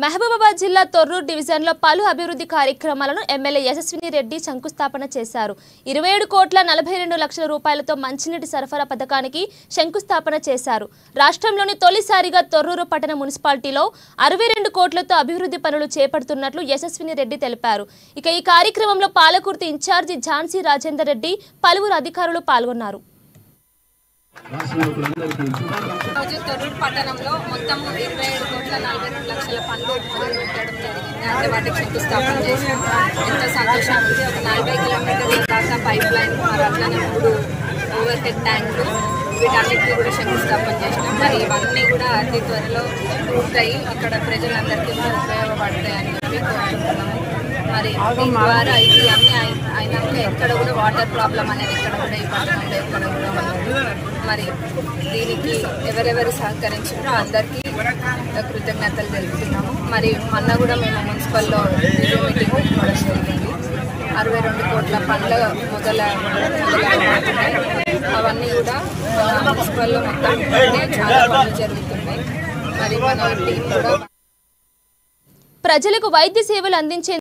మహబూబాబాద్ జిల్లా తొర్రూరు డివిజన్లో పలు అభివృద్ధి కార్యక్రమాలను ఎమ్మెల్యే యశస్విని రెడ్డి శంకుస్థాపన చేశారు. 27,42,00,000 రూపాయలతో మంచినీటి సరఫరా పథకానికి శంకుస్థాపన చేశారు. రాష్ట్రంలోని తొలిసారిగా తొర్రూరు పట్టణ మున్సిపాలిటీలో 62 కోట్లతో అభివృద్ధి పనులు చేపడుతున్నట్లు యశస్విని రెడ్డి తెలిపారు. ఇక ఈ కార్యక్రమంలో పాలకుర్తి ఇన్ఛార్జి ఝాన్సీ రాజేందర్ రెడ్డి పలువురు అధికారులు పాల్గొన్నారు. రోజు తొర్రూరు పట్టణంలో మొత్తం 27,42,00,000 పనులు పెట్టడం జరిగింది. అంటే వాటికి శంకుస్థాపన చేసాం. ఎంతో సంతోషం ఉంది. ఒక 40 కిలోమీటర్ల దాకా పైప్ లైన్, మరి అట్లనే 3 ఓవర్ హెడ్ ట్యాంకులు, వీటన్నిటికీ కూడా శంకుస్థాపన చేసినాం. మరి ఇవన్నీ కూడా అతి త్వరలో పూర్తయి ఇక్కడ ప్రజలందరికీ ఉపయోగపడతాయని చెప్పి కోరుకుంటున్నాము. మరి దీని ద్వారా ఇది అన్నీ అయినాక ఎక్కడ కూడా వాటర్ ప్రాబ్లం అనేది ఎక్కడ కూడా ఈ పట్టణంలో ఎక్కడ కూడా మరి దీనికి ఎవరెవరు సహకరించారో అందరికీ కృతజ్ఞతలు తెలుపుతున్నాము. మరి మొన్న కూడా మేము మున్సిపల్లో మీటింగ్ పెట్టుకోవడం జరిగింది. 62 కోట్ల పనుల మొదలవుతున్నాయి. అవన్నీ కూడా మన మున్సిపల్లో మొత్తం చాలా పనులు జరుగుతున్నాయి. మరి మన టీం కూడా ప్రజలకు వైద్య సేవలు అందించే